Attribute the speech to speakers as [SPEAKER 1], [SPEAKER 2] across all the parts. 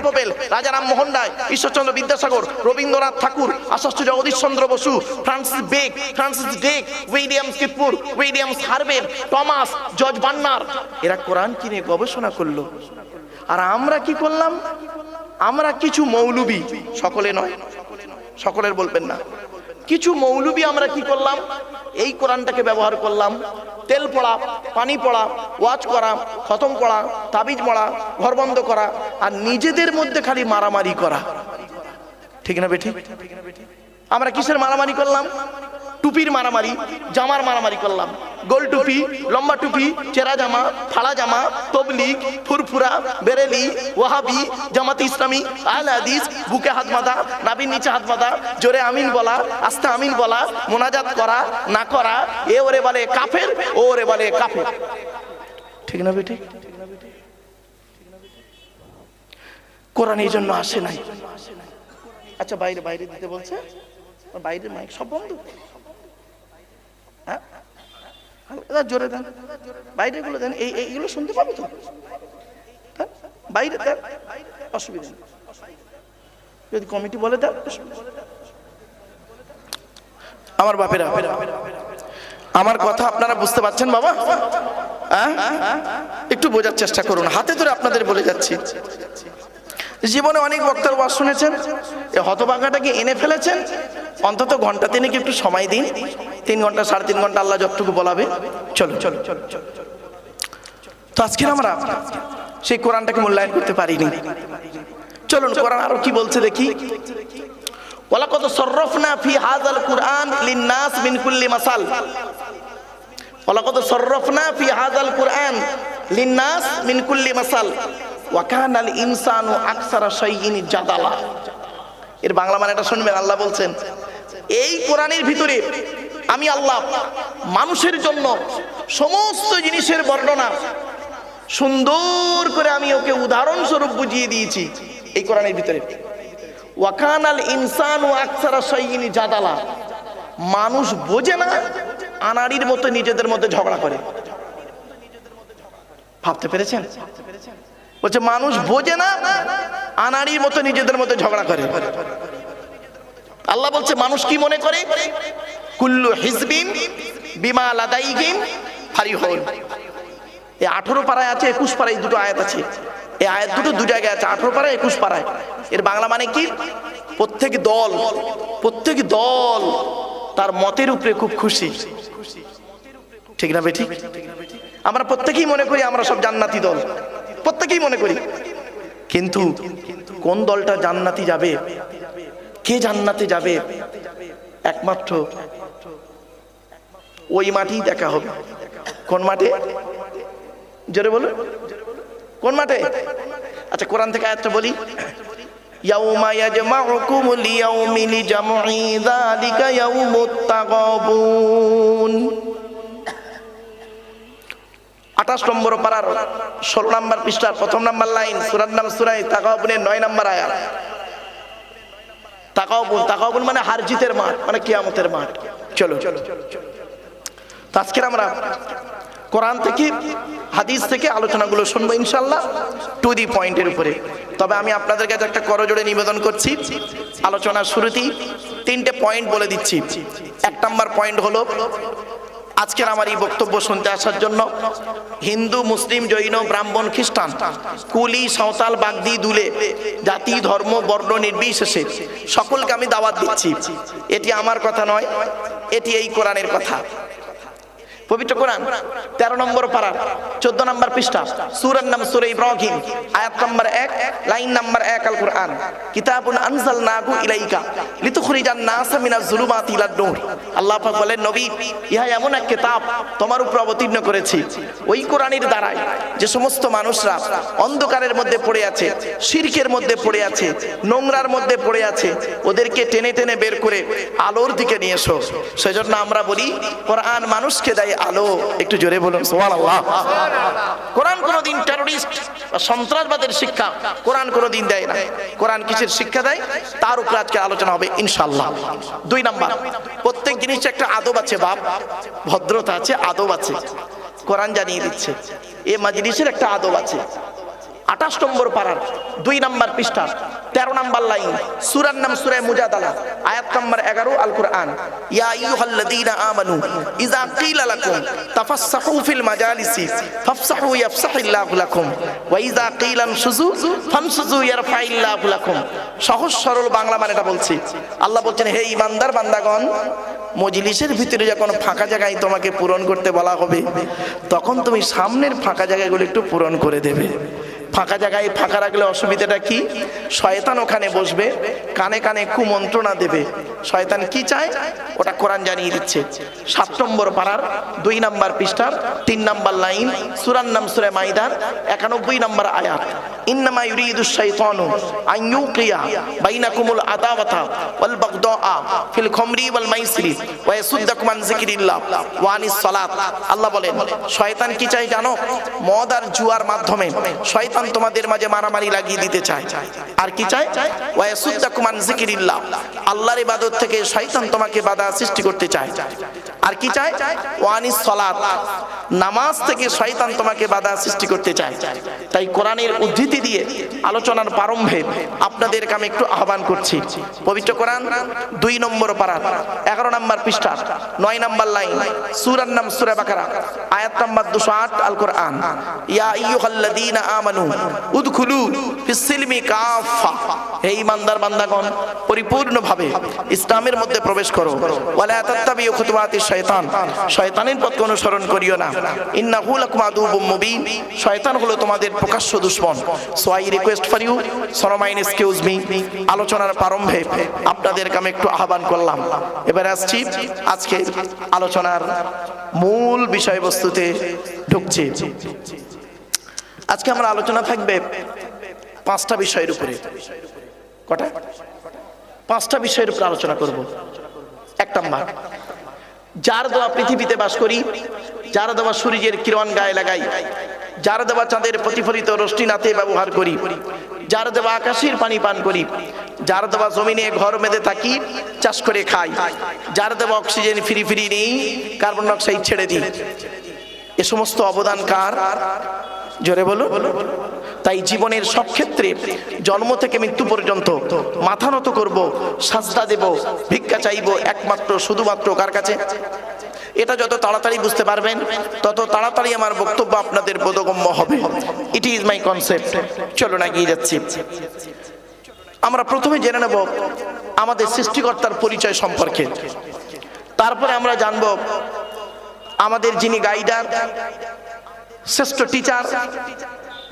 [SPEAKER 1] পোপেল, Raja Rammohan Roy, Ishwarchandra Vidyasagar, Rabindranath Tagore, Acharya Jagadishchandra Bose, Francis বেক, Francis Drake, William কিপুর, William হার্ভের, টমাস, জর্জ বার্নার, এরা কোরআন কিনে গবেষণা করলো। আর আমরা কি করলাম? আমরা কিছু মৌলবি, সকলে নয়, সকলের বলবেন না, কিছু মৌলবি আমরা কি করলাম? এই কোরআনটাকে ব্যবহার করলাম তেল পড়া, পানি পড়া, ওয়াজ করা, খতম পড়া, তাবিজ পড়া, ঘর বন্ধ করা, আর নিজেদের মধ্যে খালি মারামারি করা। ঠিক না বেঠি? আমরা কিসের মারামারি করলাম? টুপির মারামারি, জামার মারামারি করলাম। গোল টুপি, লম্বা টুপি, চেরা জামা, ফাড়া জামা, তবলিগ, ফুরফুরা, বেরেলি, ওয়াহাবি, জামাত ইসলামী, আহলে হাদিস, বুকে হাত বাঁধা, নাভির নিচে হাত বাঁধা, জোরে আমিন বলা, আস্তে আমিন বলা, মোনাজাত করা না করা, এ ওরে বলে কাফের, ও ওরে বলে কাফের। ঠিক না বেটি? কোরআন এই জন্য আসে নাই। আচ্ছা, বাইরে বাইরে দিতে বলছে, বাইরে মাইক সব বন্ধ। হ্যাঁ, জোরে দেন, বাইরে গুলো দেন, এইগুলো শুনতে পাবে তো? বাইরে দেন, অসুবিধা নেই। যদি কমিটি বলে দেন। আমার বাপেরা, আমার কথা আপনারা বুঝতে পারছেন বাবা? হ্যাঁ, একটু বোঝার চেষ্টা করুন। হাতে ধরে আপনাদের বলে যাচ্ছি, জীবনে অনেক বক্তার ওয়াজ শুনেছেন, এই হতভাগাটাকে এনে ফেলেছেন। অন্তত ঘন্টা তিনেক একটু সময় দিন, 3 ঘন্টা 3.5 ঘন্টা আল্লাহ যতটুকু বলাবে। চলো চলো চলো। তো আজকে আমরা সেই কোরআনটাকে মূল্যায়ন করতে পারিনি। চলুন কোরআন আরো কি বলছে দেখি। ওয়ালাকাদ সাররাফনা ফি হাযাল কুরআন লিন-নাস মিন কুল্লি মাসাল। ওয়ালাকাদ সাররাফনা ফি হাযাল কুরআন লিন-নাস মিন কুল্লি মাসাল ওয়া কানাল ইনসানু আকসারা শাইইন জাদালা। এর বাংলা মানেটা শুনবেন। আল্লাহ বলছেন, এই কোরআনের ভিতরে আমি আল্লাহ মানুষের জন্য সমস্ত জিনিসের বর্ণনা সুন্দর করে আমি ওকে উদাহরণস্বরূপ বুঝিয়ে দিয়েছি এই কোরআনের ভিতরে। ওয়া কানাল ইনসানু আকসারা শাইইন জাদালা। মানুষ বোঝে না, আনাড়ির মতো নিজেদের মধ্যে ঝগড়া করে। ভাবতে পেরেছেন? বলছে মানুষ বোঝে না, আনাড়ির মতো নিজেদের মধ্যে ঝগড়া করে। আল্লাহ বলছে মানুষ কি মনে করে? কুল্লু হিজবিন বিমা লাদাইহিম ফারিহুন। এই 18 পারায় আছে, 21 পারায় দুটো আয়াত আছে। এই আয়াত দুটো দু জায়গায় আছে, 18 পারায় 21 পারায়। এর বাংলা মানে কি? প্রত্যেক দল তার মতের উপরে খুব খুশি। ঠিক না বেঠিক? আমরা প্রত্যেকেই মনে করি আমরা সব জান্নাতি দল, প্রত্যেকেই মনে করি। কিন্তু কোন দলটা জান্নাতি যাবে, কে জান্নাতে যাবে, একমাত্র ওই মাঠেই দেখা হবে। কোন মাঠে? জোরে বলো, কোন মাঠে? আচ্ছা, কোরআন থেকে আয়াতটা বলি। ইয়াউমা ইয়াজমাউকুম লিয়াউমিল জামঈ যালিকা ইয়াউমুত তাগাবুন। 28 নম্বর পারার 16 নম্বর পৃষ্ঠার 1ম নম্বর লাইন, সূরার নাম সূরা তাগাবুনের 9 নম্বর আয়াত। তাগাবুন মানে হার জিতের মাঠ, মানে কিয়ামতের মাঠ। চলো তো আজকে আমরা কোরআন থেকে হাদিস থেকে আলোচনাগুলো শুনবো ইনশাআল্লাহ, টু দি পয়েন্টের উপরে। তবে আমি আপনাদের কাছে একটা করজোড়ে নিবেদন করছি, আলোচনার শুরুতেই 3টে পয়েন্ট বলে দিচ্ছি। 1 নম্বর পয়েন্ট হলো, আজকের আমার এই বক্তব্য শুনতে আসার জন্য হিন্দু, মুসলিম, জৈন, ব্রাহ্মণ, খ্রিস্টান, কুলি, সাঁওতাল, বাগদি, দুলে, জাতি, ধর্ম, বর্ণ নির্বিশেষে সকলকে আমি দাওয়াত দিচ্ছি। এটি আমার কথা নয়, এটি এই কোরআনের কথা। পবিত্র কোরআন 13 নম্বর পারা 14 নম্বর পৃষ্ঠা, সূরার নাম সূরা ইব্রাহিম, আয়াত নম্বর 1, লাইন নম্বর 1। আল কুরআন কিতাবুন আনজালনাহু ইলাইকা লিতুখরিজান নাসা মিনাজ যুলুমাতি ইলান নূর। আল্লাহ পাক বলেন, নবী, ইহা এমন এক কিতাব তোমার উপর অবতীর্ণ করেছি, ওই কোরআনের দ্বারাই যে সমস্ত মানুষরা অন্ধকারের মধ্যে পড়ে আছে, শিরকের মধ্যে পড়ে আছে, নোংরার মধ্যে পড়ে আছে, ওদেরকে টেনে টেনে বের করে আলোর দিকে নিয়ে এসো। সেজন্য আমরা বলি কোরআন মানুষকে দেয় আলো। একটু জোরে বলুন সুবহানাল্লাহ। কোরআন কোনদিন টেররিস্ট বা সন্ত্রাসবাদের শিক্ষা কোরআন কোনদিন দেয় না। কোরআন কিসের শিক্ষা দেয়, তার উপর আজকে আলোচনা হবে ইনশাআল্লাহ। 2 নাম্বার, প্রত্যেক জিনিসের একটা আদব আছে বাপ, ভদ্রতা আছে, আদব আছে। কোরআন জানিয়ে দিচ্ছে এ মাজলিসের একটা আদব আছে। 28 নম্বর পারার 2 নম্বর পৃষ্ঠা 13 নম্বর লাইন, সূরার নাম সূরা মুজাদালা, আয়াত নম্বর 11 আল কোরআন। ইয়া আইয়ুহাল্লাযীনা আমানু ইযা কিলা লাকুম তাফাসসাহু ফিল মাজালিসি ফাফসাহু ইয়াফসাহিল্লাহু লাকুম ওয়া ইযা কিলা আনশুযু ফানশুযু ইয়ারফাইল্লাহু লাকুম। সহজ সরল বাংলা মানে এটা বলছি। আল্লাহ বলছেন, হে ঈমানদার বান্দাগণ, মজলিসের ভিতরে যখন ফাঁকা জায়গায় তোমাকে পূরণ করতে বলা হবে, তখন তুমি সামনের ফাঁকা জায়গাগুলো একটু পূরণ করে দেবে। ফাঁকা জায়গায় ফাঁকা রাখলে অসুবিধাটা কি? শয়তান ওখানে বসবে, কানে কানে কুমন্ত্রণা দেবে। শয়তান কি চায় ওটা কোরআন জানিয়ে দিচ্ছে। 7 নম্বর পারার 2 নম্বর পৃষ্ঠার 3 নম্বর লাইন, সূরার নাম সূরা মাইদার 91 নম্বর আয়াত। ইন্নামা ইউরিদুশ শাইতানু আন ইউকিয়া বাইনাকুমুল আদাওয়াতা ওয়াল বাগদাআ ফিল খামরি ওয়াল মাইসিরি ওয়া ইয়াসুদ্দাকুম আন যিকরিল্লাহ ওয়া আনিস সালাত। আল্লাহ বলেন, শয়তান কি চায় জানো? মদ আর জুয়ার মাধ্যমে শয়তান তোমাদের মাঝে মারামারি লাগিয়ে দিতে চায়। আর কি চায়? ওয়া ইয়াসুদ্দাকুম আন যিকরিল্লাহ, আল্লাহর ইবাদত থেকে শয়তান তোমাকে বাধা সৃষ্টি করতে চায়। আর কি চায়? ওয়া আনিস সালাত, নামাজ থেকে শয়তান তোমাকে বাধা সৃষ্টি করতে চায়। তাই কোরআনের উদ্ধৃতি দিয়ে আলোচনার প্রারম্ভে আপনাদেরকে আমি একটু আহ্বান করছি। পবিত্র কোরআন 2 নম্বর পারা 11 নম্বর পৃষ্ঠা 9 নম্বর লাইন, সূরার নাম সূরা বাকারা, আয়াত নম্বর 208 আল কোরআন। ইয়া আইয়ুহাল্লাযীনা আমানু উদখুলু ফিস সিলমি কাফা, হে ঈমানদার বান্দাগণ, পরিপূর্ণভাবে ইসলামের মধ্যে প্রবেশ করো। ওয়ালা তাত্তাবিউ খুতুওয়াতিশ শয়তান, শয়তানের পথকে অনুসরণ করিও না। ইন্নাহু লাকুম আদুউম মুবিন, শয়তান হলো তোমাদের প্রকাশ্য দুশমন। So I request for you, সরমাইন এক্সকিউজ মি, আলোচনার প্রারম্ভে আপনাদেরকে আমি একটু আহ্বান করলাম। এবারে আসছি আজকে আলোচনার মূল বিষয়বস্তুতে ঢুকছি। আজকে আমরা আলোচনা থাকবে 5টা বিষয়ের উপরে। কটা? 5টা বিষয়ের উপরে আলোচনা করব। 1 নম্বর, যার দেওয়া পৃথিবীতে বাস করি, যার দেওয়া সূর্যের কিরণ গায়ে লাগাই, যার দেওয়া চাঁদের প্রতিফলিত রশ্মি নাতে ব্যবহার করি, যার দেওয়া আকাশের পানি পান করি, যার দেওয়া জমিনে ঘর বেঁধে থাকি, চাষ করে খাই, যার দেওয়া অক্সিজেন ফ্রি ফ্রি নেই, কার্বন ডাই অক্সাইড ছেড়ে দিই, এ সমস্ত অবদান কার? জোরে বলো। তাই জীবনের সব ক্ষেত্রে জন্ম থেকে মৃত্যু পর্যন্ত মাথা নত করব, সাজদা দেব, ভিক্ষা চাইব একমাত্র শুধুমাত্র কার কাছে? এটা যত তাড়াতাড়ি বুঝতে পারবেন, তত তাড়াতাড়ি আমার বক্তব্য আপনাদের বোধগম্য হবে। It is my concept. চলো না, এগিয়ে যাচ্ছি। আমরা প্রথমে জেনে নেব আমাদের সৃষ্টিকর্তার পরিচয় সম্পর্কে। তারপরে আমরা জানব আমাদের যিনি গাইডার, শ্রেষ্ঠ টিচার,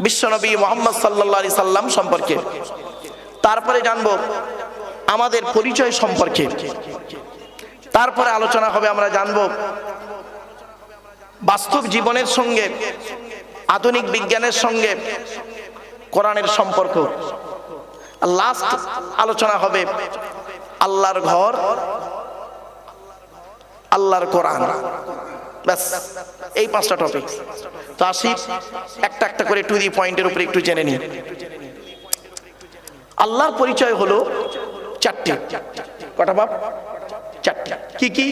[SPEAKER 1] বিশ্বনবী মুহাম্মদ সাল্লাল্লাহু আলাইহি সাল্লাম সম্পর্কে। তারপরে জানব আমাদের পরিচয় সম্পর্কে। তারপরে আলোচনা হবে, আমরা জানব বাস্তব জীবনের সঙ্গে আধুনিক বিজ্ঞানের সঙ্গে কোরআনের সম্পর্ক। লাস্ট আলোচনা হবে আল্লাহর ঘর, আল্লাহর কোরআন। ব্যাস, এই 5টা টপিক। তো আসি একটা একটা করে টু দি পয়েন্টের উপরে একটু জেনে নিই। আল্লাহর পরিচয় হলো 4টি। কটা বাপ? 4টি। কি কি?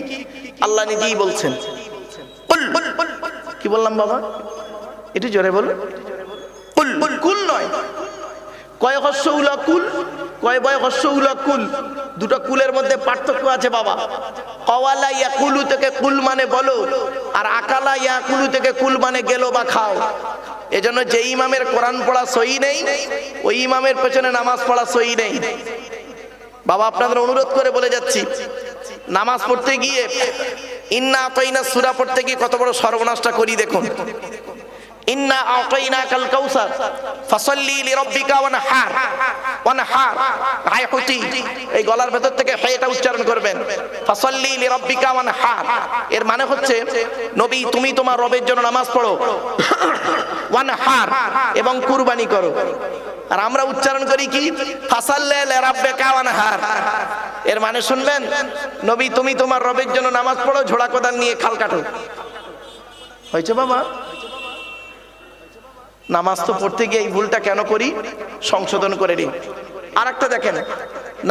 [SPEAKER 1] আল্লাহ নিজেই বলছেন। কি বললাম বাবা? একটু জোরে বলো। কুল নয়, কয় হস্য উলা কুল, কয় বয় হস্য উলা কুল, দুটো কুলের মধ্যে পার্থক্য আছে বাবা। কওয়ালা ইয়াকুলু থেকে কুল মানে বলো, আর আকালা ইয়াকুলু থেকে কুল মানে গেলো বা খাও। এজন্য যে ইমামের কোরআন পড়া সহি নেই, ওই ইমামের পেছনে নামাজ পড়া সহি নেই বাবা। আপনাদের অনুরোধ করে বলে যাচ্ছি, নামাজ পড়তে গিয়ে ইন্না আতাইনা সূরা পড়তে গিয়ে কত বড় সর্বনাশটা করি দেখুন। ইন্না আতাইনাকাল কাউসার ফাসাল্লি লিরাব্বিকা ওয়ানহার, ওয়ানহার গায়হুতি, এই গলার ভেতর থেকে হেটা উচ্চারণ করবেন। ফাসাল্লি লিরাব্বিকা ওয়ানহার, এর মানে হচ্ছে নবী তুমি তোমার রবের জন্য নামাজ পড়ো, ওয়ানহার এবং কুরবানি করো। আর আমরা উচ্চারণ করি কি? ফাসাল্লি লিরাব্বিকা ওয়ানহার। এর মানে শুনবেন, নবী তুমি তোমার রবের জন্য নামাজ পড়ো, ঝোড়া কোদাল নিয়ে খাল কাটো। হয়েছে বাবা? নামাজ তো পড়তে গিয়ে এই ভুলটা কেন করি? সংশোধন করে নিই। আরেকটা দেখেন,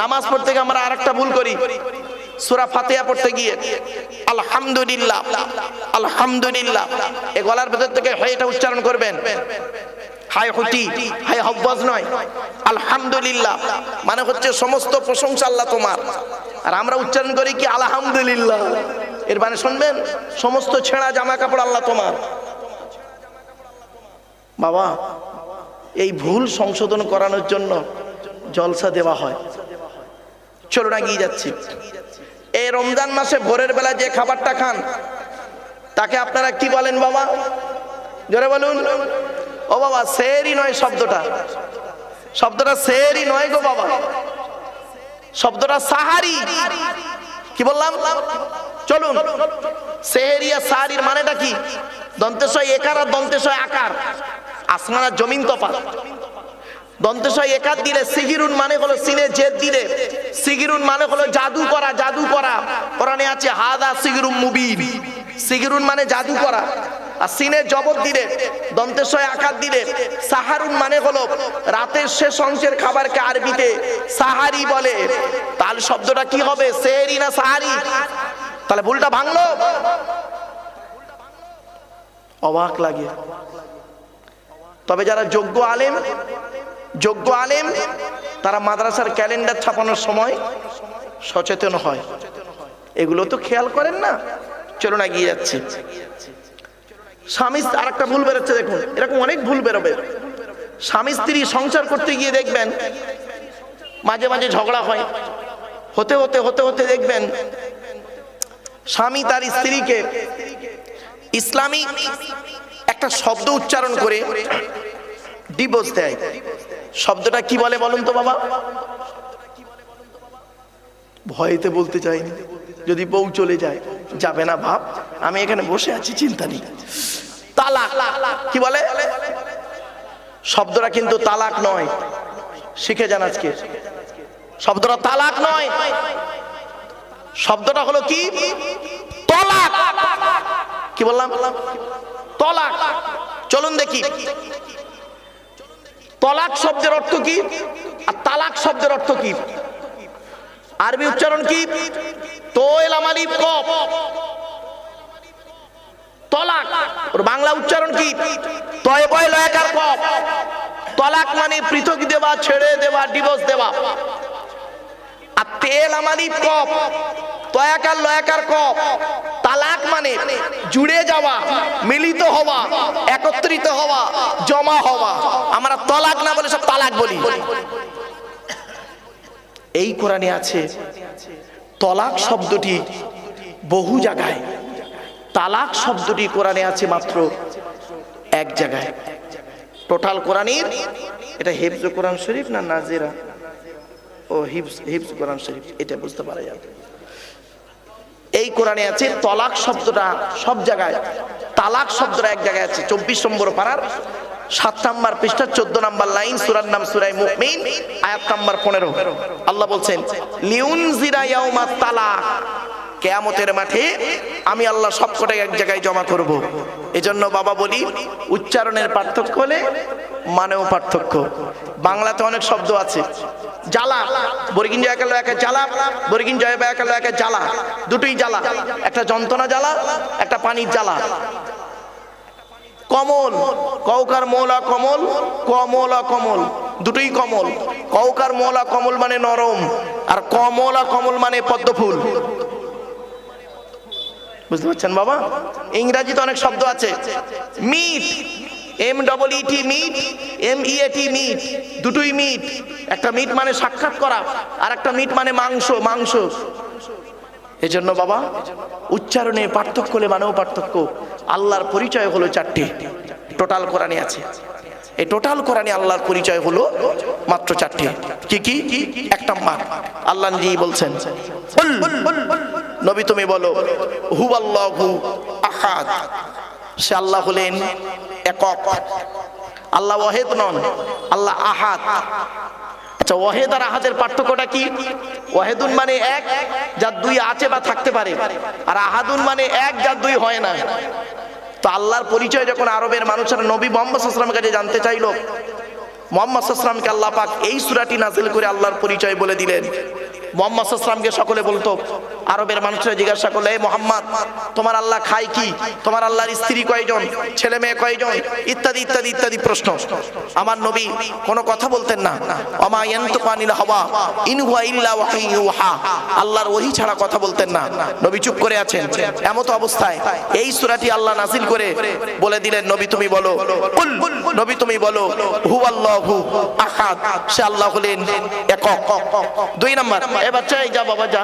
[SPEAKER 1] নামাজ পড়তে গিয়ে আমরা আরেকটা ভুল করি। সূরা ফাতিহা পড়তে গিয়ে আলহামদুলিল্লাহ, আলহামদুলিল্লাহ, এই গলার ভেতর থেকে এটা উচ্চারণ করবেন। হায় হুটি হায় হব্বাজ নয়, আলহামদুলিল্লাহ মানে হচ্ছে সমস্ত প্রশংসা আল্লাহ তোমার। আর আমরা উচ্চারণ করি কি আলহামদুলিল্লাহ, এর মানে শুনবেন সমস্ত ছেঁড়া জামা কাপড় আল্লাহ তোমার। বাবা এই ভুল সংশোধন করানোর জন্য জলসা দেওয়া হয়। চলুন এগিয়ে যাচ্ছি। এই রমজান মাসে ভোরের বেলা যে খাবারটা খান তাকে আপনারা কি বলেন বাবা? জোরে বলুন। ও বাবা সেহরি নয়, শব্দটা সেহরি নয় গো বাবা, শব্দটা সাহারি। কি বললাম? চলুন, সেহরি আর সাহারির মানেটা কি? দন্তেশয় একার আর দন্তেশয় আকার, আসমান আর জমিন তফাৎ। দন্তেশয় একার দিলে সিগিরুন মানে হলো সিনে জেদ দিলে, সিগিরুন মানে হলো জাদু করা, জাদু করা। কোরআনে আছে হাদা সিগিরুম মুবিন, সিগিরুন মানে জাদু করা। আর সিনে জবর দিলে, দন্তেশয় আকার দিলে সাহারুন মানে হলো রাতের শেষ অংশের খাবারকে আরবিতে সাহারি বলে। তাহলে শব্দটা কি হবে? সেহরি না সাহারি? তাহলে ভুলটা ভাঙলো। অবাক লাগে। তবে যারা যোগ্য আলেম তারা মাদ্রাসার ক্যালেন্ডার ছাপানোর সময় সচেতন হয়, এগুলো তো খেয়াল করেন না। চলুন এগিয়ে যাচ্ছে। স্বামী আর একটা ভুল বেরোচ্ছে, দেখুন এরকম অনেক ভুল বেরোবে। স্বামী স্ত্রী সংসার করতে গিয়ে দেখবেন মাঝে মাঝে ঝগড়া হয়, হতে হতে দেখবেন স্বামী তার স্ত্রীকে ইসলামী একটা শব্দ উচ্চারণ করে ডিভোর্স দেয়। শব্দটা কি বলে বলুন তো বাবা? ভয়েতে বলতে চাইনি, যদি বউ চলে যায়। যাবে না ভাব, আমি এখানে বসে আছি, চিন্তা নেই। তালাক। কি বলে? শব্দটা কিন্তু তালাক নয়, শিখে যান আজকে। শব্দটা তালাক নয়, শব্দটা হলো কি? তলাক। কি বললাম? তলাক। চলুন দেখি তলাক শব্দের অর্থ কি আর তালাক শব্দের অর্থ কি। আরবি উচ্চারণ কি? তোয়েল আমালিফ কফ, তলাক। ওর বাংলা উচ্চারণ কি? তয় বয় লয়াকার কফ। তলাক মানে পৃথক দেওয়া, ছেড়ে দেওয়া, ডিভোর্স দেওয়া। আর তেল আমালিফ কফ, তয়াকার লয়াকার কফ। তালাক মানে জুড়ে যাওয়া, মিলিত হওয়া, একত্রিত হওয়া, জমা হওয়া। আমরা তলাক না বলে সব তালাক বলি। এই কোরআনে আছে তলাক শব্দটি বহু জায়গায়, তালাক শব্দটি কোরআনে আছে মাত্র এক জায়গায়। টোটাল কোরআনের এটা হিফজ কোরআন শরীফ না নাজিরা? ও হিফজ কোরআন শরীফ, এটা বুঝতে পারা যাবে। এই কোরআনে আছে তলাক শব্দটা সব জায়গায়, তালাক শব্দটা এক জায়গায় আছে। 24 নম্বর পারার 7 নম্বর পৃষ্ঠা 14 নম্বর লাইন, সূরার নাম সূরা মুমিন, আয়াত নাম্বার 15। আল্লাহ বলছেন লিউনজিরা ইয়াউমাত তালাক, কিয়ামতের মাঠে আমি আল্লাহ সবকটাই এক জায়গায় জমা করব। এজন্য বাবা বলি উচ্চারণের পার্থক্য হলে মানেও পার্থক্য। বাংলাতে অনেক শব্দ আছে, জ্বালা, বর্গিন জয় কালো একে জ্বালা, বর্গিন জয় ব্যয় কালো একে জ্বালা, দুটোই জ্বালা। একটা যন্ত্রণা জ্বালা, একটা পানির জ্বালা। কমল, কৌকার মৌলা কমল, কমলা কমল, দুটোই কমল। কৌকার মৌলা কমল মানে নরম, আর কমলা কমল মানে পদ্ম ফুল। বুঝতে পারছেন বাবা? ইংরেজিতে অনেক শব্দ আছে। Meet, MEET, meet, MEAT meet, দুটোই মিট। একটা মিট মানে সাক্ষাৎ করা, আর একটা মিট মানে মাংস, মাংস। এজন্য বাবা উচ্চারণে পার্থক্য হলে মানেও পার্থক্য। আল্লাহর পরিচয় হলো 4টি, টোটাল কোরআনে আছে। এই টোটাল কোরআনে আল্লাহর পরিচয় হলো মাত্র 4টি। কি কি? 1 নম্বর আল্লাহ নিজেই বলছেন, নবী তুমি বলো হুয়াল্লাহু আহাদ, সে আল্লাহ হলেন একক। আল্লাহ ওয়াহিদ নন, আল্লাহ আহাদ। আচ্ছা, ওয়াহিদ আর আহাদের পার্থক্যটা কি? ওয়াহিদুন মানে এক, যার 2 আছে বা থাকতে পারে, আর আহাদুন মানে এক, যার 2 হয় না। তো আল্লাহর পরিচয় যখন আরবের মানুষেরা নবী মুহাম্মদ সাল্লাল্লাহু আলাইহি ওয়াসাল্লামের কাছে জানতে চাইলো, মুহাম্মদ সাল্লাল্লাহু আলাইহি ওয়াসাল্লামকে আল্লাহ পাক এই সূরাটি নাযিল করে আল্লাহর পরিচয় বলে দিলেন। মুহাম্মদ সাল্লাল্লাহু আলাইহি ওয়াসাল্লামকে সকলে বলতো, আরবের মানুষরা জিজ্ঞাসা করলে, এই মুহাম্মদ তোমার আল্লাহ খায় কি, তোমার আল্লাহর স্ত্রী কয়জন, ছেলে মেয়ে কয়জন, ইত্যাদি ইত্যাদি ইত্যাদি প্রশ্ন। আমার নবী কোনো কথা বলতেন না। ওমা ইয়ানতিকু আনিল হাওয়া ইন হুয়া ইল্লা ওয়াহয়ুন ইউহা, আল্লাহর ওহী ছাড়া কথা বলতেন না। নবী চুপ করে আছেন। এমত অবস্থায় এই সূরাটি আল্লাহ নাযিল করে বলে দিলেন, নবী তুমি বলো, কুল, নবী তুমি বলো, হুয়াল্লাহু আহাদ, সে আল্লাহ হলেন একক। 2 নাম্বার, এ বাচ্চা এই যা বাবা, যা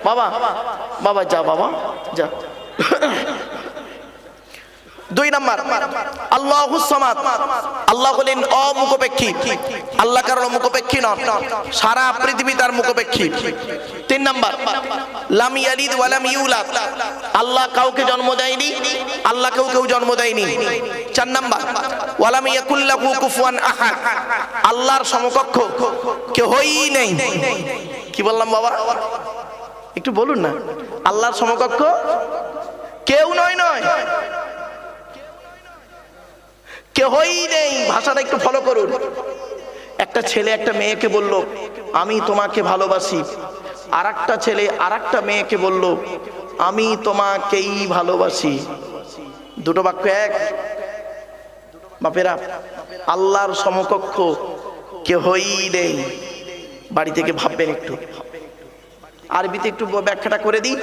[SPEAKER 1] বাবা, বাবা যা, বাবা যা। 2 নাম্বার, আল্লাহুস সামাদ, আল্লাহ হলেন অমুখপেক্ষী, আল্লাহ কারো মুখপেক্ষী নন, সারা পৃথিবী তার মুখপেক্ষী। 3 নাম্বার, লাম ইয়ালিদ ওয়া লাম ইউলাদ, আল্লাহ কাউকে জন্ম দেয়নি, আল্লাহ কেউ জন্ম দেয়নি। 4 নাম্বার, ওয়া লাম ইয়াকুল লাহু কুফুয়ান আহাদ, আল্লাহর সমকক্ষ কেউই নেই। কি বললাম বাবা, একটু বলুন না, আল্লাহর সমকক্ষ কেউ নয়, কেউই নেই। ভাষাটা একটু ফলো করুন। একটা ছেলে একটা মেয়েকে বলল, আমি তোমাকে ভালোবাসি। আরেকটা ছেলে আরেকটা মেয়েকে বলল, আমি তোমাকেই ভালোবাসি। দুটো বাক্য এক। বাপেরা, আল্লাহর সমকক্ষ কেউই নেই। বাড়ি থেকে ভাববেন একটু, আরবিতে একটু ব্যাখ্যাটা করে দিই,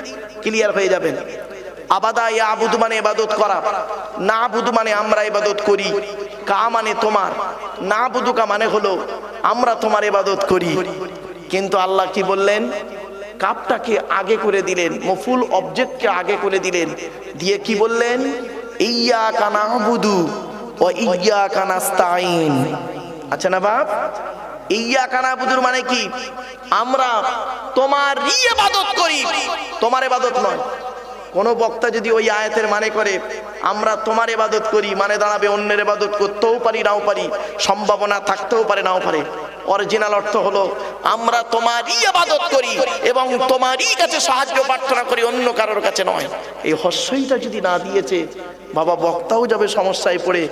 [SPEAKER 1] ক্লিয়ার হয়ে যাবেন। আবাদা ইয়াবুদু মানে ইবাদত করা, নাবুদু মানে আমরা ইবাদত করি, কা মানে তোমার, নাবুদুকা মানে হলো আমরা তোমার ইবাদত করি। কিন্তু আল্লাহ কি বললেন, কাপটাকে আগে করে দিলেন, মফুল অবজেক্টকে আগে করে দিলেন, দিয়ে কি বললেন, ইয়্যাকা না'বুদু ওয়া ইয়্যাকা নাস্তাঈন। আচ্ছা না বাপ, ইয়্যাকা না'বুদুর মানে কি, আমরা তোমারই ইবাদত করি, তোমার ইবাদত নয়। কোন বক্তা যদি ওই আয়াতের মানে করে আমরা তোমার ইবাদত করি, মানে দাঁড়াবে অন্যের ইবাদত করতেও পারি নাও পারি, সম্ভাবনা থাকতেও পারে নাও পারে। অরিজিনাল অর্থ হলো আমরা তোমারই ইবাদত করি এবং তোমারই কাছে সাহায্য প্রার্থনা করি, অন্য কারোর কাছে নয়। এই হস্যইটা যদি না দিয়েছে বাবা, বক্তাও যাবে সমস্যায় পড়ে,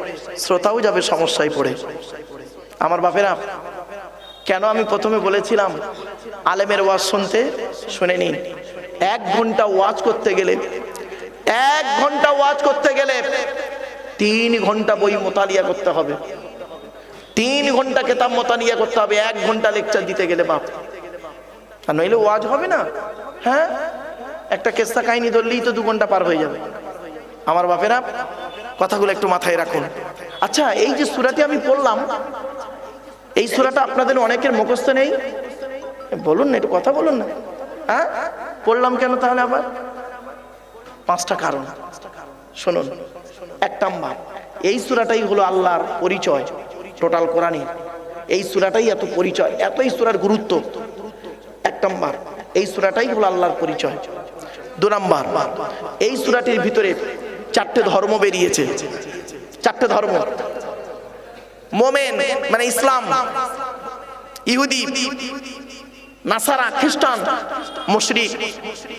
[SPEAKER 1] শ্রোতাও যাবে সমস্যায় পড়ে। আমার বাপেরা, কেন আমি প্রথমে বলেছিলাম আলেমের ওয়াজ শুনতে, শুনে নিন। 1 ঘন্টা ওয়াজ করতে গেলে 1 ঘন্টা ওয়াজ করতে গেলে 3 ঘন্টা বই মোতালিয়া করতে হবে, 3 ঘন্টা কিতাব মোতালিয়া করতে হবে 1 ঘন্টা লেকচার দিতে গেলে বাপ। আর নইলে ওয়াজ হবে না। হ্যাঁ, একটা কেসা কাহিনী ধরলেই তো 2 ঘন্টা পার হয়ে যাবে। আমার বাপেরা, কথাগুলো একটু মাথায় রাখুন। আচ্ছা, এই যে সূরাটি আমি পড়লাম, এই সূরাটা আপনাদের অনেকের মুখস্থ নেই। বলুন না, একটু কথা বলুন না। হ্যাঁ, পড়লাম কেন তাহলে আবার? 5টা কারণ শুনুন। 1 নাম্বার, এই সূরাটাই হলো আল্লাহর পরিচয় টোটাল কোরআনে। এই সূরাটাই এত পরিচয়, এত এই সূরার গুরুত্ব। 1 নাম্বার, এই সূরাটাই হলো আল্লাহর পরিচয়। 2 নাম্বার, এই সূরাটির ভিতরে 4টে ধর্ম বেরিয়েছে। 4টে ধর্ম, মোমেন মানে ইসলাম, ইহুদি, নাসারা, খ্রিস্টান, মুশরিক,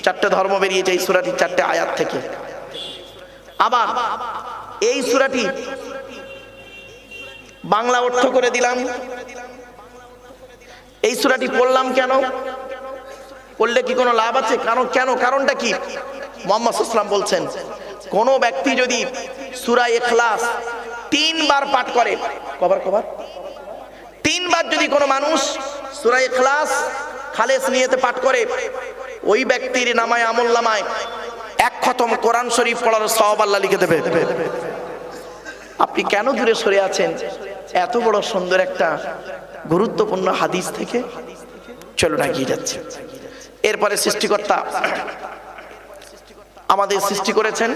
[SPEAKER 1] 4টে ধর্ম বেরিয়েছে এই সূরাটির 4টে আয়াত থেকে। আবার এই সূরাটি বাংলা অর্থ করে দিলাম। এই সূরাটি পড়লাম কেন, পড়লে কি কোনো লাভ আছে? কারণটা কি? মুহাম্মদ সাল্লাল্লাহু আলাইহি ওয়াসাল্লাম বলছেন, কোন ব্যক্তি যদি সূরা ইখলাস 3 বার পাঠ করে, কবার 3 বার যদি কোনো মানুষ সূরা ইখলাস খালেস নিয়তে পাঠ করে, ওই ব্যক্তির নামায় আমলনামায় 1 খতম কোরআন শরীফ পড়ার সওয়াব আল্লাহ লিখে দেবে। আপনি কেন দূরে সরে আছেন এত বড় সুন্দর একটা গুরুত্বপূর্ণ হাদিস থেকে? চলুন এগিয়ে যাচ্ছে। এরপরে সৃষ্টিকর্তা আমাদের সৃষ্টি করেছেন,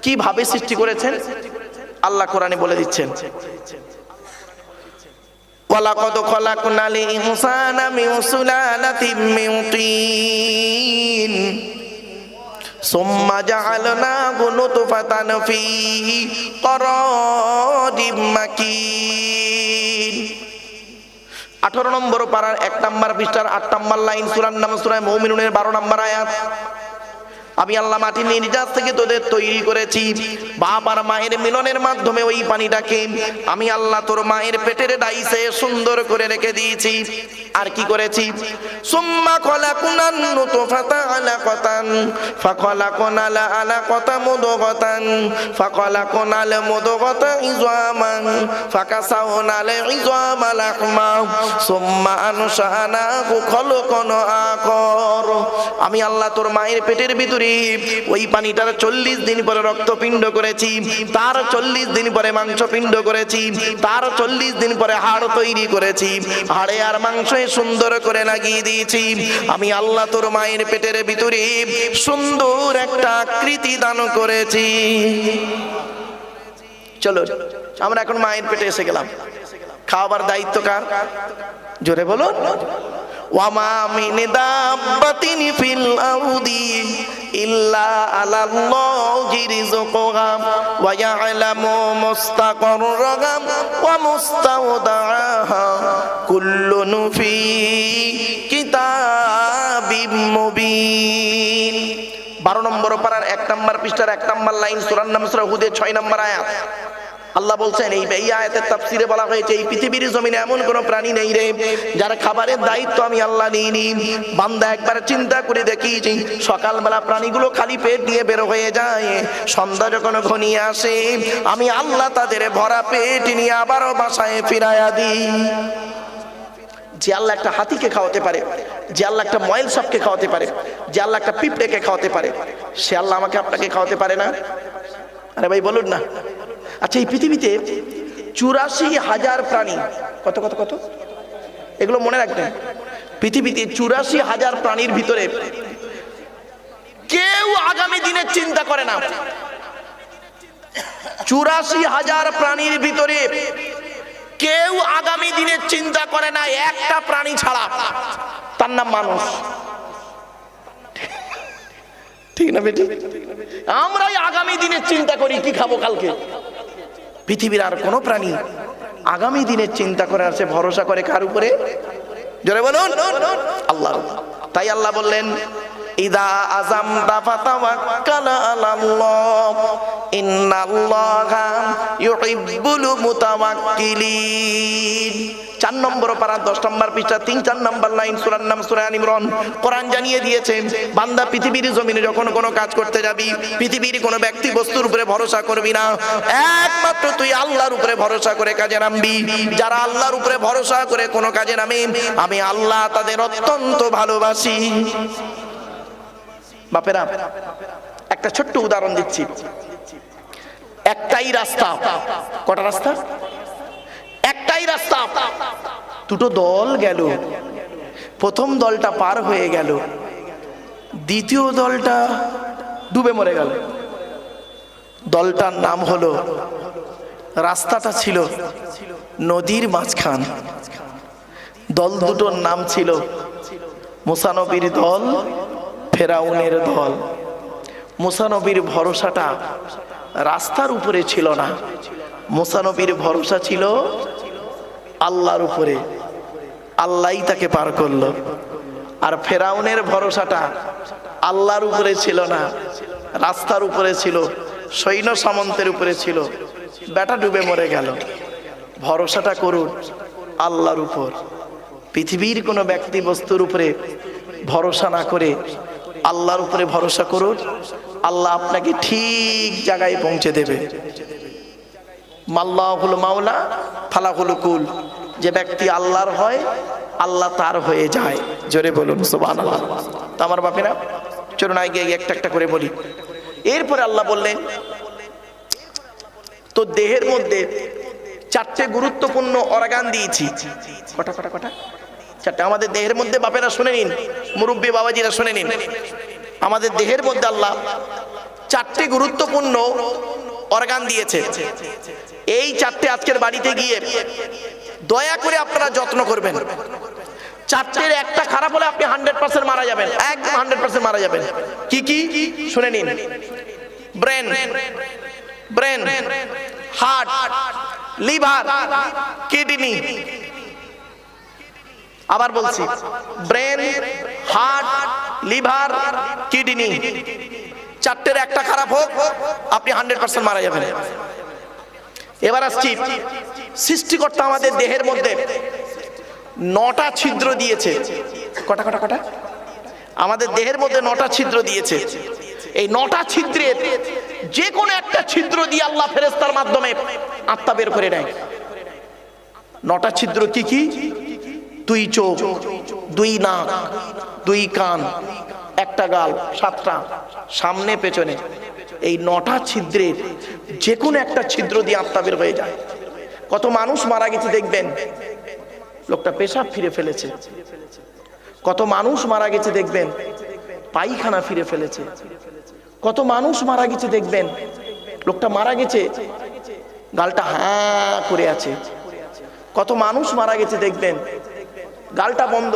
[SPEAKER 1] কিভাবে সৃষ্টি করেছেন আল্লাহ কোরআনে বলে দিচ্ছেন। ওয়ালাকাদ খালাকনাল ইনসানা মিন সুলালাতিন মিন তিন সুম্মা জাআলনাহু নুতফাতান ফি করারিম মাকিন। 18 নম্বর পারার 1 নম্বর পৃষ্ঠার 8 নম্বর লাইন, সূরার নাম সূরা মুমিনুনের 12 নম্বর আয়াত। আমি আল্লাহ মাটির নির্যাস থেকে তোদের তৈরি করেছি, বাপ আর মায়ের মিলনের মাধ্যমে ওই পানিটাকে আমি আল্লাহ তোর মায়ের পেটের ডাইসে সুন্দর করে রেখে দিয়েছি। আর কি করেছি? সুম্মা খলাকুনান নুতফাতা আলাকাতান ফাখলাকুনাল আলাকাতা মুদগাতান ফাখলাকুনাল মুদগাতা ইযামান ফাকাসাউনাল ইযামা লাহমা সুম্মা আনশানাহু খলকান আখর। আমি আল্লাহ তোর মায়ের পেটের ভিতরে ওই পানিটার 40 দিন পরে রক্তপিণ্ড করেছি, তার 40 দিন পরে মাংসপিণ্ড করেছি, তার 40 দিন পরে হাড় তৈরি করেছি, হাড়ে আর মাংসে সুন্দর করে লাগিয়ে দিয়েছি। আমি আল্লাহ তোর মায়ের পেটের ভিতরে সুন্দর একটা আকৃতি দান করেছি। চলো আমরা এখন মায়ের পেটে এসে গেলাম। খাওয়াবার দায়িত্ব কার? জোরে বলুন। ওয়ামা মিন দাব্বাতিন ফিল আরদি ইল্লা আলাল্লাহি রিজকুহা ওয়া ইয়ালামু মুস্তাকাররাহা ওয়া মুস্তাওদাআহা কুল্লুন ফি কিতাবিম মুবিন। 12 নম্বর পারার 1 নম্বর পৃষ্ঠার 1 নম্বর লাইন, সূরার নাম সূরা হুদের 6 নম্বর আয়াত। আল্লাহ বলছেন এই আয়াতের তাফসীরে বলা হয়েছে এই পৃথিবীর জমিনে এমন কোন প্রাণী নেই রে যার খাবারের দায়িত্ব আমি আল্লাহ নিইনি। বান্দা একবার চিন্তা করে দেখিয়েছি, সকালবেলা প্রাণীগুলো খালি পেট নিয়ে বের হয়ে যায়, সন্ধ্যা যখন ঘনিয়ে আসে আমি আল্লাহ তাদের ভরা পেট নিয়ে আবারও বাসায় ফিরাইয়া দিই। যে আল্লাহ একটা হাতিকে খাওয়াতে পারে, যে আল্লাহ একটা ময়েল সাপকে খাওয়াতে পারে, যে আল্লাহ একটা পিঁপড়েকে খাওয়াতে পারে, সে আল্লাহ আমাকে আপনাকে খাওয়াতে পারে না? আরে ভাই বলুন না। আচ্ছা, এই পৃথিবীতে 84,000 প্রাণী, কত কত কত এগুলো মনে রাখবেন। পৃথিবীতে 84,000 প্রাণীর ভিতরে কেউ আগামী দিনের চিন্তা করে না। 84,000 প্রাণীর ভিতরে কেউ আগামী দিনের চিন্তা করে না, একটা প্রাণী ছাড়া, তার নাম মানুষ। ঠিক না বেটি? আমরাই আগামী দিনের চিন্তা করি কি খাবো কালকে। পৃথিবীর আর কোন প্রাণী আগামী দিনের চিন্তা করে আছে, ভরসা করে কার উপরে? জোরে বলুন, আল্লাহর। তাই আল্লাহ বললেন ইদা আযামতা ফাতাওয়াক্কাল আলাল্লাহ ইন্নাল্লাহা ইউহিব্বুল মুতাওয়াক্কিলিন। 4 নম্বর পারা 10 নম্বর পৃষ্ঠা 3-4 নম্বর লাইন, সূরার নাম সূরা আল ইমরান। কোরআন জানিয়ে দিয়েছে বান্দা পৃথিবীর জমিনে যখন কোনো কাজ করতে যাবি, পৃথিবীর কোনো ব্যক্তি বস্তুর উপরে ভরসা করবি না, একমাত্র তুই আল্লাহর উপরে ভরসা করে কাজে নামবি। যারা আল্লাহর উপরে ভরসা করে কোনো কাজে নামে আমি আল্লাহ তাদের অত্যন্ত ভালোবাসি। বাপেরা একটা ছোট্ট উদাহরণ দিচ্ছি। একটাই রাস্তা, কটা রাস্তা? একটাই রাস্তা, দুটো দল গেল। প্রথম দলটা পার হয়ে গেল, দ্বিতীয় দলটা ডুবে মরে গেল। দলটার নাম হলো, রাস্তাটা ছিল নদীর মাঝখান। দল দুটোর নাম ছিল মুসা নবীর দল, ফেরাউনের দল। মুসা নবীর ভরসাটা রাস্তার উপরে ছিল না, মুসা নবীর ভরসা ছিল আল্লাহর উপরে, আল্লাহই তাকে পার করলো। আর ফেরাউনের ভরসাটা আল্লাহর উপরে ছিল না, রাস্তার উপরে ছিল, সৈন্য সামন্তের উপরে ছিল। বেটা ডুবে মরে গেল। ভরসাটা করুন আল্লাহর উপর। পৃথিবীর কোনো ব্যক্তি বস্তুর উপরে ভরসা না করে আল্লাহর উপরে ভরসা করুন, আল্লাহ আপনাকে ঠিক জায়গায় পৌঁছে দেবে। মাল্লাহুল মাওলা ফালাহুল কুল। যে ব্যক্তি আল্লাহর হয় আল্লাহ তার হয়ে যায়। জোরে বলুন সুবহানাল্লাহ। তো আমার বাপেরা চলুন আগে একটা একটা করে বলি। এরপরে আল্লাহ বললেন তো দেহের মধ্যে 4টে গুরুত্বপূর্ণ অর্গান দিয়েছি। কটা কটা কটা? 4টে। আমাদের দেহের মধ্যে বাপেরা শুনে নিন, মুরব্বী বাবাজিরা শুনে নিন, আমাদের দেহের মধ্যে আল্লাহ 4টে গুরুত্বপূর্ণ অর্গান দিয়েছে। এই 4টে আজকের বাড়িতে গিয়ে দয়া করে আপনারা যত্ন করবেন। 4টের একটা খারাপ হলে আপনি 100% মারা যাবেন, একদম 100% মারা যাবেন। কি কি শুনে নিন। Brain, brain, heart, liver, kidney. আবার বলছি, ব্রেন, হার্ট, লিভার, কিডনি। চারটের একটা খারাপ হোক, আপনি 100% মারা যাবেন। এবার আসছি, সৃষ্টিকর্তা আমাদের দেহের মধ্যে 9টা ছিদ্র দিয়েছে। কটা কটা কটা? আমাদের দেহের মধ্যে 9টা ছিদ্র দিয়েছে। এই 9টা ছিদ্রের যে কোনো একটা ছিদ্র দিয়ে আল্লাহ ফেরেশতার মাধ্যমে আত্মা বের করে নেয়। 9টা ছিদ্র কি কি? 2 চোখ, 2 নাক, 2 কান, 1টা গাল, 7টা সামনে পেছনে। এই 9টা ছিদ্রের যে কোনো একটা ছিদ্র দিয়ে আত্মা বের হয়ে যায়। কত মানুষ মারা গেছে দেখবেন, লোকটা পেশাব ফিরে ফেলেছে। কত মানুষ মারা গেছে দেখবেন, পায়খানা ফিরে ফেলেছে। কত মানুষ মারা গেছে দেখবেন, লোকটা মারা গেছে গালটা হাঁ করে আছে। কত মানুষ মারা গেছে দেখবেন, গালটা বন্ধ,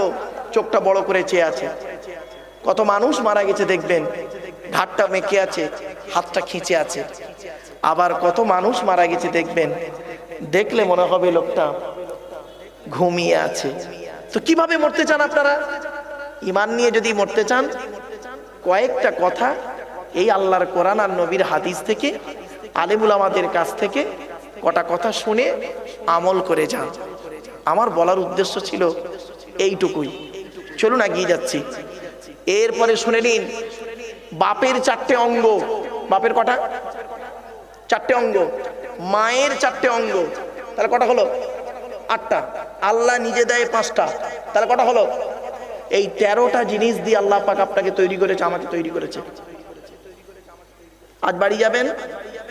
[SPEAKER 1] চোখটা বড় করে চেয়ে আছে। কত মানুষ মারা গেছে দেখবেন, ঘাটটা মেঁকে আছে, হাতটা খিঁচে আছে। আবার কত মানুষ মারা গেছে দেখবেন, দেখলে মনে হবে লোকটা ঘুমিয়ে আছে। তো কিভাবে মরতে চান আপনারা? ঈমান নিয়ে যদি মরতে চান, কয়েকটা কথা এই আল্লাহর কোরআন আর নবীর হাদিস থেকে, আলেম উলামাদের কাছ থেকে কটা কথা শুনে আমল করে যান। আমার বলার উদ্দেশ্য ছিল এইটুকুই। চলুন এগিয়ে যাচ্ছি। এরপরে শুনে নিন, বাপের 4টে অঙ্গ। বাপের কটা? 4টে অঙ্গ। মায়ের 4টে অঙ্গ, তাহলে কটা হলো? 8টা। আল্লাহ নিজে দেয় 5টা, তাহলে কটা হলো? এই 13টা জিনিস দিয়ে আল্লাহ পাক আপনাকে তৈরি করেছে, আমাকে তৈরি করেছে। আজ বাড়ি যাবেন,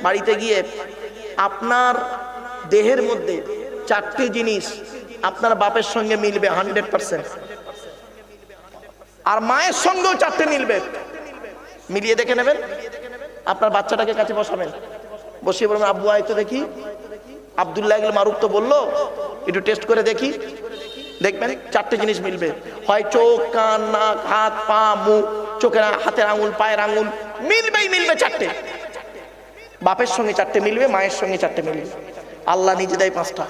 [SPEAKER 1] বাড়িতে গিয়ে আপনার দেহের মধ্যে 4টে জিনিস আপনার বাপের সঙ্গে মিলবে 100%, আর মায়ের সঙ্গেও 4টে মিলবে। মিলিয়ে দেখে নেবেন। আপনার বাচ্চাটাকে কাছে বসাবেন, বসিয়ে বলবেন, আব্বু আয় তো দেখি, আব্দুল্লাহ মারুফ তো বললো, একটু টেস্ট করে দেখি। দেখবেন 4টে জিনিস মিলবে। হয় চোখ, কান, নাক, হাত, পা, মুখ, চোখের, হাতের আঙুল, পায়ের আঙুল, মিলবেই মিলবে 4টে। বাপের সঙ্গে 4টে মিলবে, মায়ের সঙ্গে 4টে মিলবে। আল্লাহ নিজে দেয় 5টা।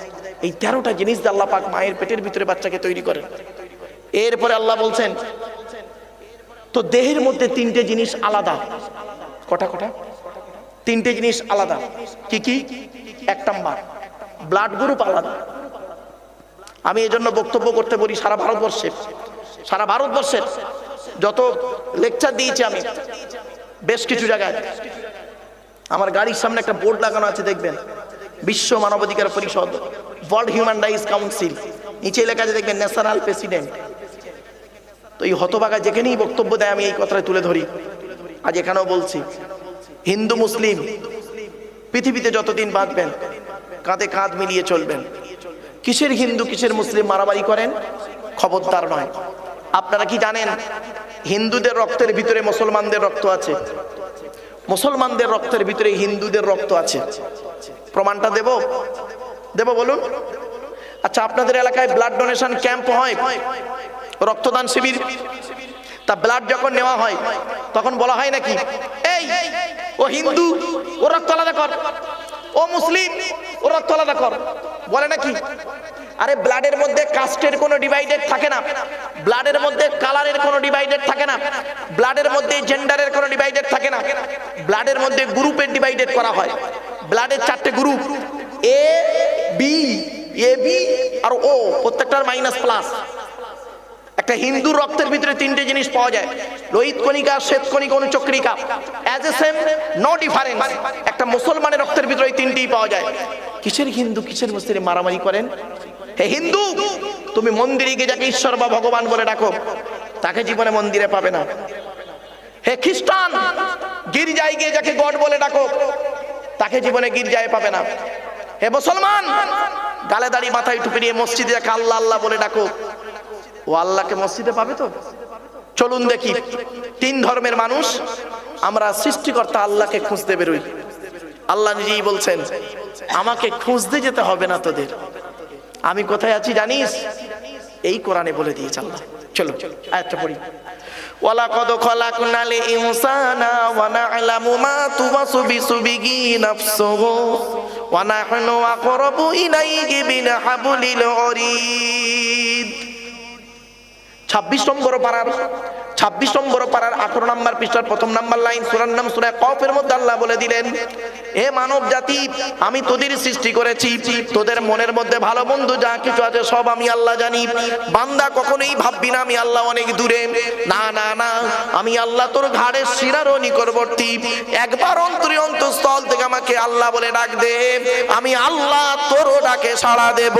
[SPEAKER 1] এই 13টা জিনিস দিয়ে আল্লাহ পাক মায়ের পেটের ভিতরে বাচ্চাকে তৈরি করেন। এরপরে আল্লাহ বলছেন, তো দেহের মধ্যে 3টে জিনিস আলাদা। কটা কটা? 3টে জিনিস আলাদা। কি কি? 1 নাম্বার, ব্লাড গ্রুপ আলাদা। আমি এজন্য বক্তব্য করতে বলি সারা ভারতবর্ষের যত লেকচার দিয়েছি আমি বেশ কিছু জায়গায়, আমার গাড়ির সামনে একটা বোর্ড লাগানো আছে, দেখবেন বিশ্ব মানবাধিকার পরিষদ, ওয়ার্ল্ড হিউম্যান রাইটস কাউন্সিল, নিচে লেখা আছে দেখবেন ন্যাশনাল প্রেসিডেন্ট। তো এই হতভাগা যেখানেই বক্তব্য দেয় আমি এই কথাটা তুলে ধরি। আজ এখানেও বলছি, হিন্দু মুসলিম পৃথিবীতে যতদিন বাঁচবেন কাঁধে কাঁধ মিলিয়ে চলবেন। কিসের হিন্দু কিসের মুসলিম মারামারি করেন, খবরদার নয়। আপনারা কি জানেন, হিন্দুদের রক্তের ভিতরে মুসলমানদের রক্ত আছে, মুসলমানদের রক্তের ভিতরে হিন্দুদের রক্ত আছে। প্রমাণটা দেব বলুন? আচ্ছা, আপনাদের এলাকায় ব্লাড ডোনেশন ক্যাম্প হয়, রক্তদান শিবির, তা ব্লাড যখন নেওয়া হয় তখন বলা হয় নাকি, এই ও হিন্দু, ও রক্ত আলাদা কর, ও মুসলিম, ও রক্ত আলাদা কর, বলে নাকি? আরে ব্লাডের মধ্যে কাস্টের কোনো ডিভাইডেড থাকে না, ব্লাডের মধ্যে কালারের কোনো ডিভাইডেড থাকে না, ব্লাডের মধ্যে জেন্ডারের কোনো ডিভাইডেড থাকে না, ব্লাডের মধ্যে গ্রুপের ডিভাইডেড করা হয়। ব্লাডের 4টে গ্রুপ, এ বি আর ও, প্রত্যেকটার -+। একটা হিন্দু রক্তের ভিতরে 3টে জিনিস পাওয়া যায়, লোহিত কণিকা, শ্বেত কণিকা, অনুচক্রিকা, as a same no difference. একটা মুসলমানের রক্তের ভিতরে এই 3টিই পাওয়া যায়। কিসের হিন্দু কিসের মুসলিম মারামারি করেন? হে হিন্দু, তুমি মন্দিরে গিয়ে যাকে ঈশ্বর বা ভগবান বলে ডাকো, তাকে জীবনে মন্দিরে পাবে না। হে খ্রিস্টান, গির্জায় গিয়ে যাকে গড বলে ডাকো, তাকে জীবনে গির্জায় পাবে না। হে মুসলমান, গালে দাড়ি মাথায় টুপি নিয়ে মসজিদে যাকে আল্লাহ আল্লাহ বলে ডাকো, ও আল্লাহকে মসজিদে পাবে তো? চলুন দেখি, 3 ধর্মের মানুষ আমরা সৃষ্টিকর্তা আল্লাহকে খুঁজতে বেরোই। আল্লাহ নিজেই বলছেন, আমাকে খুঁজতে যেতে হবে না তোদের, আমি কোথায় আছি জানিস? এই কোরআনে বলে দিয়েছে আল্লাহ। চলো আয়াতটা পড়ি। ওয়ালাকাদ খালাকনাল ইনসানা ওয়া না'লামু মা তুওয়াসবিসু বিহি নাফসুহু ওয়া নাহনু আকরাবু ইলাইহি মিন হাবলিল ওয়ারিদ। 26 নম্বর পারার 26 নম্বর পারার 18 নম্বর পৃষ্ঠার 1 নম্বর লাইন, সূরার নাম সূরা কফের মধ্যে আল্লাহ বলে দিলেন, এ মানব জাতি, আমি তোদের সৃষ্টি করেছি, তোদের মনের মধ্যে ভালো মন্দ যা কিছু আছে সব আমি আল্লাহ জানি। বান্দা কখনোই ভাববি না আমি আল্লাহ অনেক দূরে, না না না, আমি আল্লাহ তোর ঘাড়ের শিরারও নিকটবর্তী। একবার অন্তরস্থল থেকে আমাকে আল্লাহ বলে ডাক দে, আমি আল্লাহ তোরও ডাকে সাড়া দেব।